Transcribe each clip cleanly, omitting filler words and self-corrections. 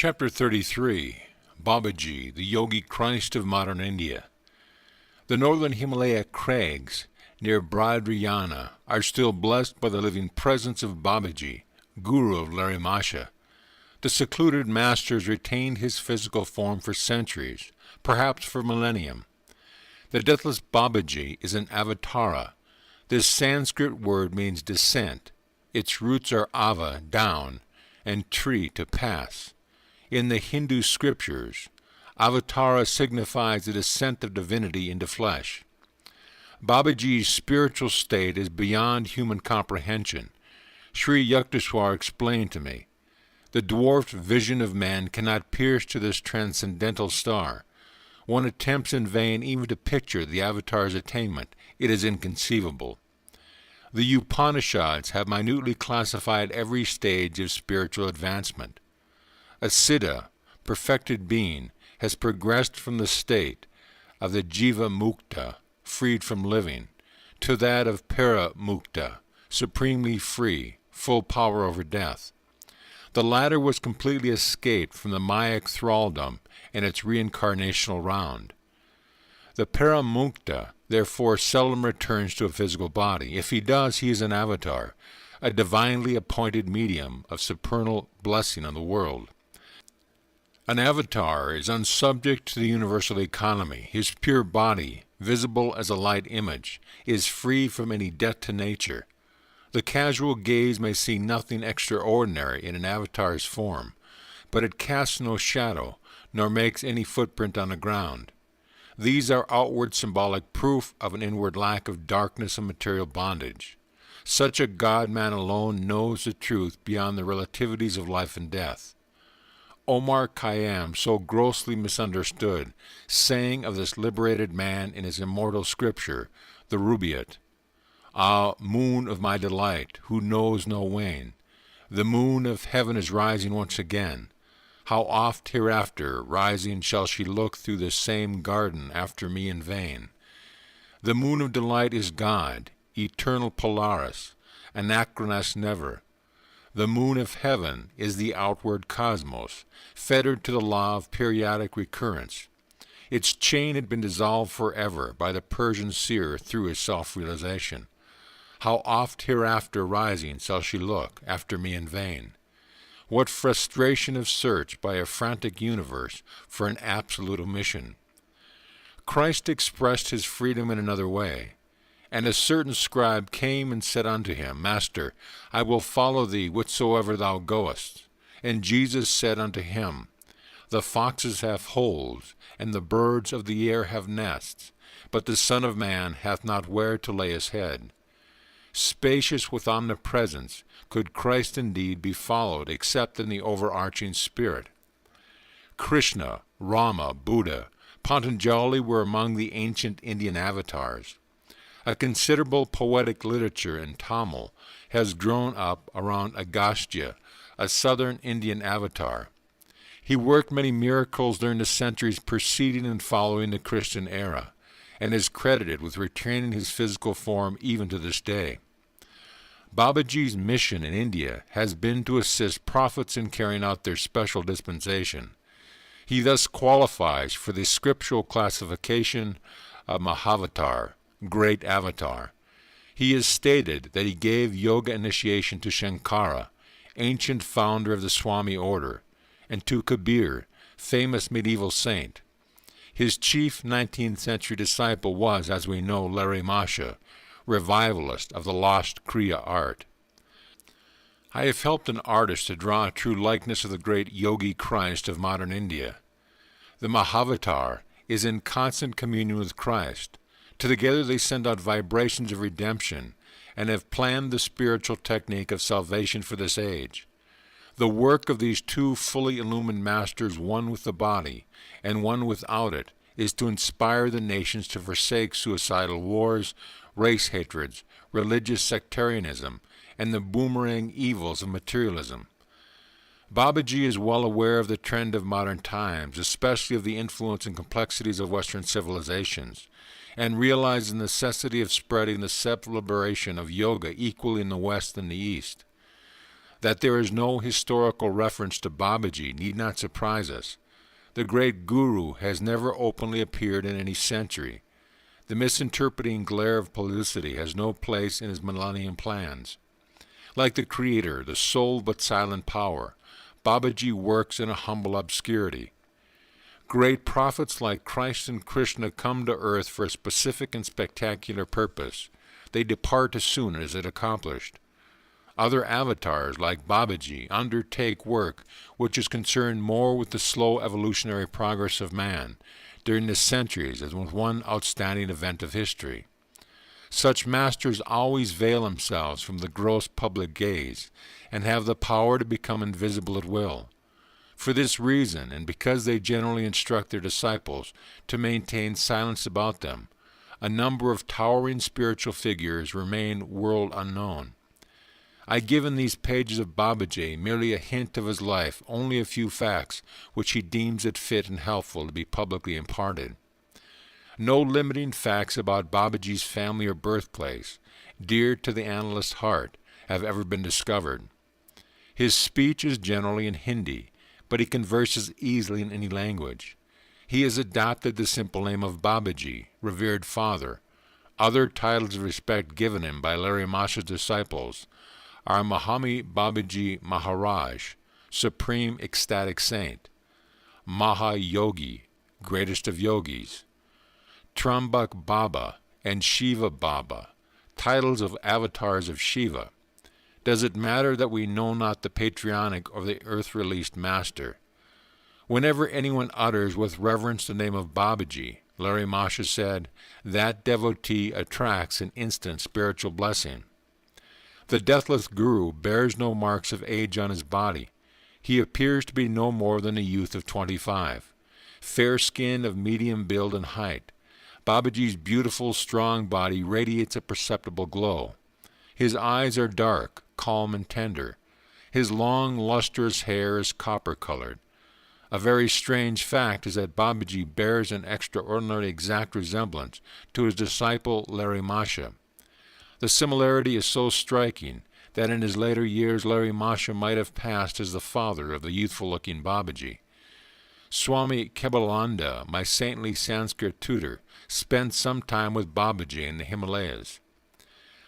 Chapter 33, Babaji, the Yogi Christ of Modern India. The northern Himalaya crags near Bhadriyana are still blessed by the living presence of Babaji, Guru of Larimasha. The secluded masters retained his physical form for centuries, perhaps for millennium. The deathless Babaji is an avatara. This Sanskrit word means descent. Its roots are ava, down, and tri, to pass. In the Hindu scriptures, avatara signifies the descent of divinity into flesh. Babaji's spiritual state is beyond human comprehension. Sri Yukteswar explained to me, the dwarfed vision of man cannot pierce to this transcendental star. One attempts in vain even to picture the avatar's attainment. It is inconceivable. The Upanishads have minutely classified every stage of spiritual advancement. A siddha, perfected being, has progressed from the state of the jiva mukta, freed from living, to that of para mukta, supremely free, full power over death. The latter was completely escaped from the Mayak thraldom and its reincarnational round. The paramukta, therefore, seldom returns to a physical body. If he does, he is an avatar, a divinely appointed medium of supernal blessing on the world. An avatar is unsubject to the universal economy. His pure body, visible as a light image, is free from any debt to nature. The casual gaze may see nothing extraordinary in an avatar's form, but it casts no shadow, nor makes any footprint on the ground. These are outward symbolic proof of an inward lack of darkness and material bondage. Such a God-man alone knows the truth beyond the relativities of life and death. Omar Khayyam, so grossly misunderstood, sang of this liberated man in his immortal scripture, the Rubaiyat. Ah, moon of my delight, who knows no wane, the moon of heaven is rising once again. How oft hereafter, rising, shall she look through the same garden after me in vain? The moon of delight is God, eternal Polaris, anachronous never. The moon of heaven is the outward cosmos, fettered to the law of periodic recurrence. Its chain had been dissolved forever by the Persian seer through his self-realization. How oft hereafter rising shall she look after me in vain? What frustration of search by a frantic universe for an absolute omission! Christ expressed his freedom in another way. And a certain scribe came and said unto him, Master, I will follow thee whithersoever thou goest. And Jesus said unto him, The foxes have holes, and the birds of the air have nests, but the Son of Man hath not where to lay his head. Spacious with omnipresence, could Christ indeed be followed except in the overarching spirit? Krishna, Rama, Buddha, Patanjali were among the ancient Indian avatars. A considerable poetic literature in Tamil has grown up around Agastya, a southern Indian avatar. He worked many miracles during the centuries preceding and following the Christian era, and is credited with retaining his physical form even to this day. Babaji's mission in India has been to assist prophets in carrying out their special dispensation. He thus qualifies for the scriptural classification of Mahavatar, great avatar. He has stated that he gave yoga initiation to Shankara, ancient founder of the Swami order, and to Kabir, famous medieval saint. His chief 19th century disciple was, as we know, Larimasha, revivalist of the lost Kriya art. I have helped an artist to draw a true likeness of the great Yogi Christ of modern India. The Mahavatar is in constant communion with Christ. Together they send out vibrations of redemption and have planned the spiritual technique of salvation for this age. The work of these two fully illumined masters, one with the body and one without it, is to inspire the nations to forsake suicidal wars, race hatreds, religious sectarianism, and the boomerang evils of materialism. Babaji is well aware of the trend of modern times, especially of the influence and complexities of Western civilizations, and realizes the necessity of spreading the self-liberation of yoga equally in the West and the East. That there is no historical reference to Babaji need not surprise us. The great Guru has never openly appeared in any century. The misinterpreting glare of publicity has no place in his millennium plans. Like the Creator, the sole but silent power, Babaji works in a humble obscurity. Great prophets like Christ and Krishna come to earth for a specific and spectacular purpose. They depart as soon as it accomplished. Other avatars, like Babaji, undertake work which is concerned more with the slow evolutionary progress of man during the centuries as with one outstanding event of history. Such masters always veil themselves from the gross public gaze and have the power to become invisible at will. For this reason, and because they generally instruct their disciples to maintain silence about them, a number of towering spiritual figures remain world unknown. I give in these pages of Babaji merely a hint of his life, only a few facts which he deems it fit and helpful to be publicly imparted. No limiting facts about Babaji's family or birthplace, dear to the analyst's heart, have ever been discovered. His speech is generally in Hindi, but he converses easily in any language. He has adopted the simple name of Babaji, revered father. Other titles of respect given him by Larry Masha's disciples are Mahami Babaji Maharaj, Supreme Ecstatic Saint, Maha Yogi, Greatest of Yogis, Trambak Baba, and Shiva Baba, titles of avatars of Shiva. Does it matter that we know not the patronymic or the earth-released master? Whenever anyone utters with reverence the name of Babaji, Larry Masha said, that devotee attracts an instant spiritual blessing. The deathless Guru bears no marks of age on his body. He appears to be no more than a youth of 25, fair skin of medium build and height. Babaji's beautiful, strong body radiates a perceptible glow. His eyes are dark, calm, and tender. His long, lustrous hair is copper-colored. A very strange fact is that Babaji bears an extraordinarily exact resemblance to his disciple Larry Masha. The similarity is so striking that in his later years Larry Masha might have passed as the father of the youthful-looking Babaji. Swami Kebalananda, my saintly Sanskrit tutor, spent some time with Babaji in the Himalayas.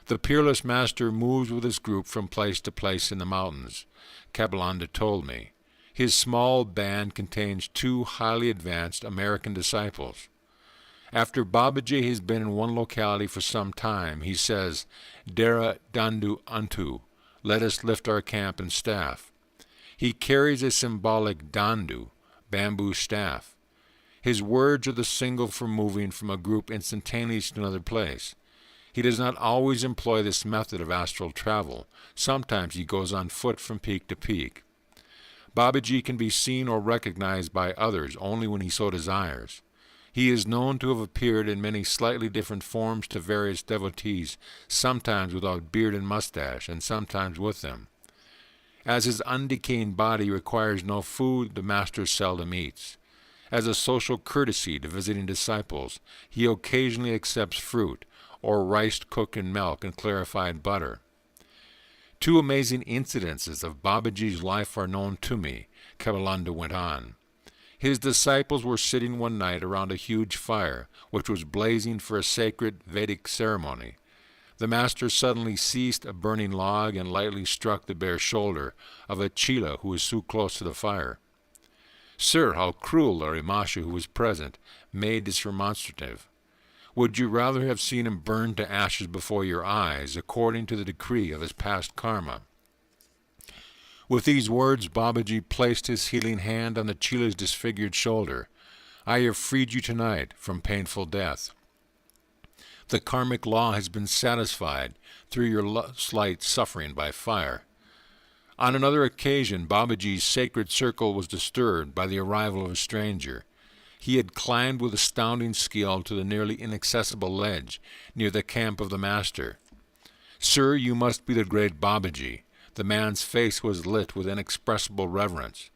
The peerless master moves with his group from place to place in the mountains, Kebalananda told me. His small band contains 2 highly advanced American disciples. After Babaji has been in one locality for some time, he says, Dera Dandu Antu, let us lift our camp and staff. He carries a symbolic dandu, bamboo staff. His words are the signal for moving from a group instantaneously to another place. He does not always employ this method of astral travel. Sometimes he goes on foot from peak to peak. Babaji can be seen or recognized by others only when he so desires. He is known to have appeared in many slightly different forms to various devotees, sometimes without beard and mustache, and sometimes with them. As his undecaying body requires no food, the master seldom eats. As a social courtesy to visiting disciples, he occasionally accepts fruit, or rice cooked in milk and clarified butter. 2 amazing incidences of Babaji's life are known to me, Kebalananda went on. His disciples were sitting one night around a huge fire, which was blazing for a sacred Vedic ceremony. The master suddenly seized a burning log and lightly struck the bare shoulder of a chela who was too close to the fire. Sir, how cruel, Larry Masha, who was present, made this remonstrative. Would you rather have seen him burned to ashes before your eyes, according to the decree of his past karma? With these words, Babaji placed his healing hand on the chela's disfigured shoulder. I have freed you tonight from painful death. The karmic law has been satisfied through your slight suffering by fire. On another occasion, Babaji's sacred circle was disturbed by the arrival of a stranger. He had climbed with astounding skill to the nearly inaccessible ledge near the camp of the master. Sir, you must be the great Babaji. The man's face was lit with inexpressible reverence.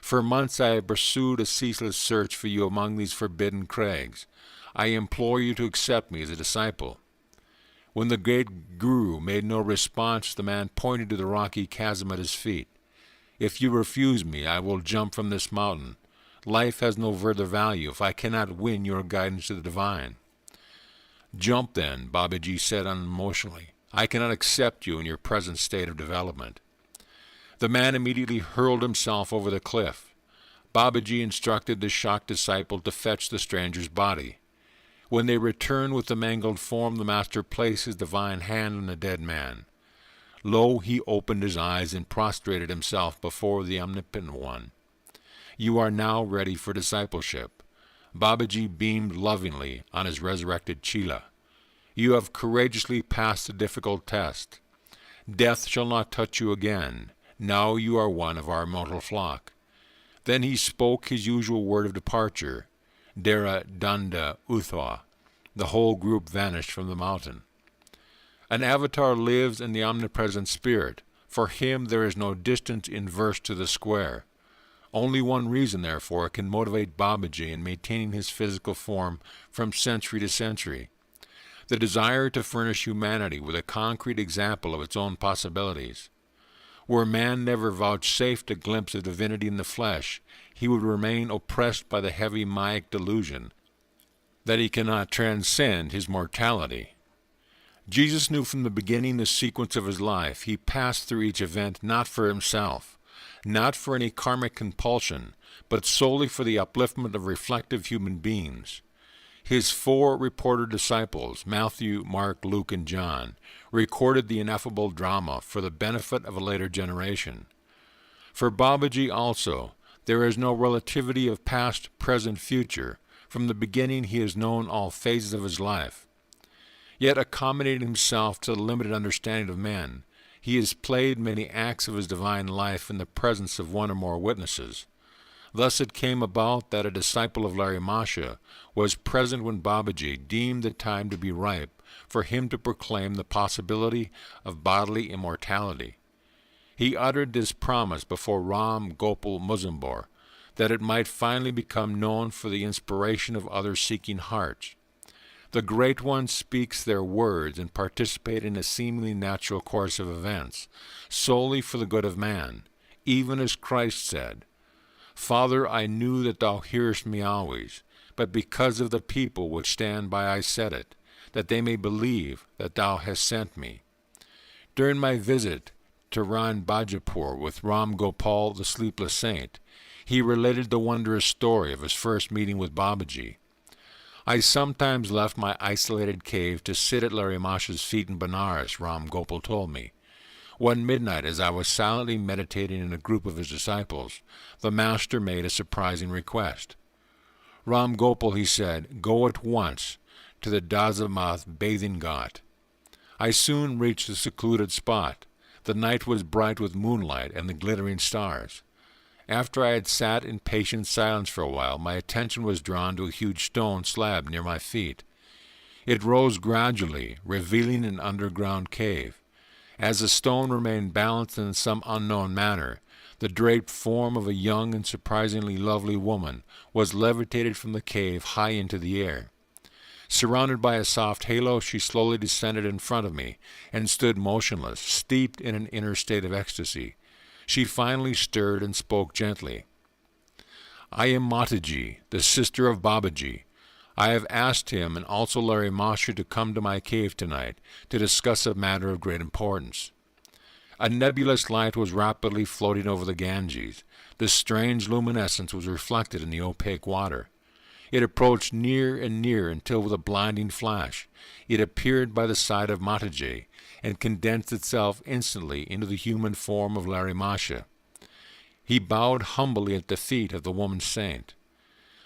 For months I have pursued a ceaseless search for you among these forbidden crags. I implore you to accept me as a disciple. When the great Guru made no response, the man pointed to the rocky chasm at his feet. "If you refuse me, I will jump from this mountain. Life has no further value if I cannot win your guidance to the divine." "Jump then," Babaji said unemotionally. "I cannot accept you in your present state of development." The man immediately hurled himself over the cliff. Babaji instructed the shocked disciple to fetch the stranger's body. When they returned with the mangled form, the master placed his divine hand on the dead man. Lo, he opened his eyes and prostrated himself before the Omnipotent One. "You are now ready for discipleship." Babaji beamed lovingly on his resurrected Chela. "You have courageously passed the difficult test. Death shall not touch you again. Now you are one of our immortal flock." Then he spoke his usual word of departure, "Dera Danda Uthwa." The whole group vanished from the mountain. An avatar lives in the omnipresent spirit. For him there is no distance inverse to the square. Only one reason, therefore, can motivate Babaji in maintaining his physical form from century to century: the desire to furnish humanity with a concrete example of its own possibilities. Were man never vouchsafed a glimpse of divinity in the flesh, he would remain oppressed by the heavy Mayic delusion that he cannot transcend his mortality. Jesus knew from the beginning the sequence of his life. He passed through each event not for himself, not for any karmic compulsion, but solely for the upliftment of reflective human beings. His 4 reporter disciples, Matthew, Mark, Luke, and John, recorded the ineffable drama for the benefit of a later generation. For Babaji also, there is no relativity of past, present, future. From the beginning he has known all phases of his life. Yet accommodating himself to the limited understanding of men, he has played many acts of his divine life in the presence of one or more witnesses. Thus it came about that a disciple of Larry Masha was present when Babaji deemed the time to be ripe for him to proclaim the possibility of bodily immortality. He uttered this promise before Ram Gopal Muzambur, that it might finally become known for the inspiration of other-seeking hearts. The Great One speaks their words and participates in a seemingly natural course of events, solely for the good of man, even as Christ said, "Father, I knew that thou hearest me always, but because of the people which stand by I said it, that they may believe that thou hast sent me." During my visit to Ran Bajapur with Ram Gopal, the sleepless saint, he related the wondrous story of his first meeting with Babaji. "I sometimes left my isolated cave to sit at Larry Masha's feet in Benares," Ram Gopal told me. "One midnight, as I was silently meditating in a group of his disciples, the master made a surprising request. 'Ram Gopal,' he said, 'go at once to the Dazamath bathing ghat.' I soon reached the secluded spot. The night was bright with moonlight and the glittering stars. After I had sat in patient silence for a while, my attention was drawn to a huge stone slab near my feet. It rose gradually, revealing an underground cave. As the stone remained balanced in some unknown manner, the draped form of a young and surprisingly lovely woman was levitated from the cave high into the air. Surrounded by a soft halo, she slowly descended in front of me and stood motionless, steeped in an inner state of ecstasy. She finally stirred and spoke gently. 'I am Mataji, the sister of Babaji. I have asked him and also Larry Masha to come to my cave tonight to discuss a matter of great importance.' A nebulous light was rapidly floating over the Ganges. This strange luminescence was reflected in the opaque water. It approached near and near until, with a blinding flash, it appeared by the side of Mataji and condensed itself instantly into the human form of Larry Masha. He bowed humbly at the feet of the woman saint.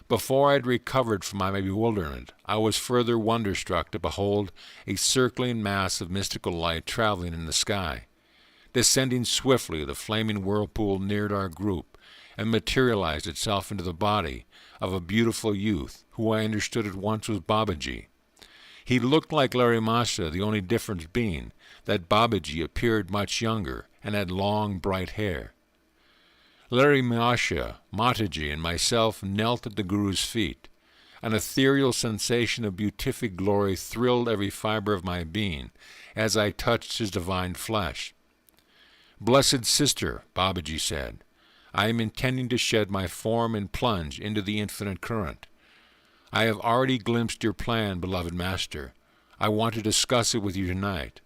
Before I had recovered from my bewilderment, I was further wonderstruck to behold a circling mass of mystical light traveling in the sky. Descending swiftly, the flaming whirlpool neared our group and materialized itself into the body of a beautiful youth, who I understood at once was Babaji. He looked like Larry Masha, the only difference being that Babaji appeared much younger and had long, bright hair. Larry Masha, Mataji, and myself knelt at the Guru's feet. An ethereal sensation of beatific glory thrilled every fiber of my being as I touched his divine flesh. "Blessed sister," Babaji said, "I am intending to shed my form and plunge into the infinite current. I have already glimpsed your plan, beloved Master. I want to discuss it with you tonight.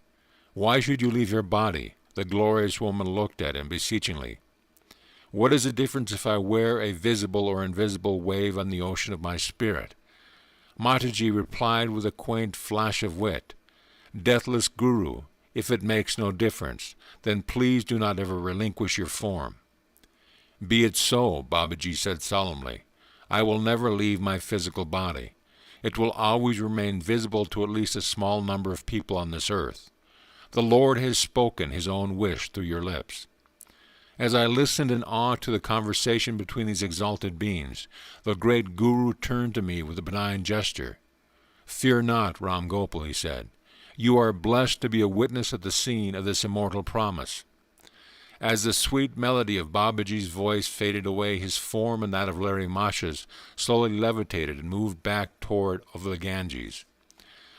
Why should you leave your body?" The glorious woman looked at him beseechingly. "What is the difference if I wear a visible or invisible wave on the ocean of my spirit?" Mataji replied with a quaint flash of wit, "Deathless Guru, if it makes no difference, then please do not ever relinquish your form." "Be it so," Babaji said solemnly. "I will never leave my physical body. It will always remain visible to at least a small number of people on this earth. The Lord has spoken his own wish through your lips." As I listened in awe to the conversation between these exalted beings, the great Guru turned to me with a benign gesture. "Fear not, Ram Gopal," he said. "You are blessed to be a witness at the scene of this immortal promise." As the sweet melody of Babaji's voice faded away, his form and that of Larry Masha's slowly levitated and moved back toward over the Ganges.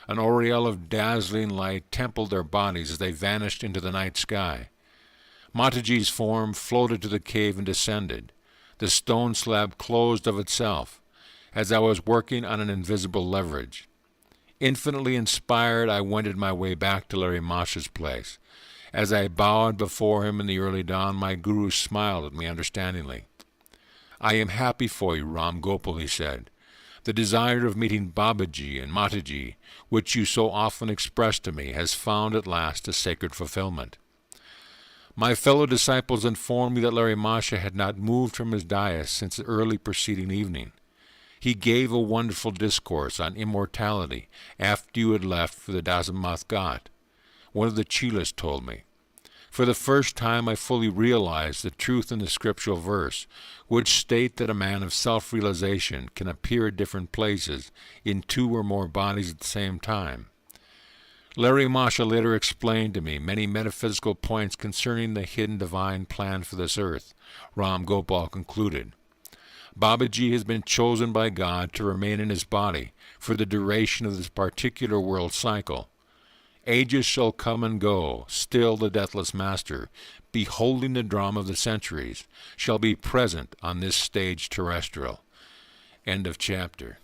An aureole of dazzling light templed their bodies as they vanished into the night sky. Mataji's form floated to the cave and descended. The stone slab closed of itself, as I was working on an invisible leverage. Infinitely inspired, I wended my way back to Larry Masha's place. As I bowed before him in the early dawn, my Guru smiled at me understandingly. "I am happy for you, Ram Gopal," he said. "The desire of meeting Babaji and Mataji, which you so often expressed to me, has found at last a sacred fulfillment." My fellow disciples informed me that Larry Masha had not moved from his dais since the early preceding evening. He gave a wonderful discourse on immortality after you had left for the Dazamath Ghat. One of the Chilas told me. For the first time I fully realized the truth in the scriptural verse, which state that a man of self-realization can appear at different places in 2 or more bodies at the same time. Larry Masha later explained to me many metaphysical points concerning the hidden divine plan for this earth. Ram Gopal concluded. Babaji has been chosen by God to remain in his body for the duration of this particular world cycle. Ages shall come and go, still the deathless Master, beholding the drama of the centuries, shall be present on this stage terrestrial. End of chapter.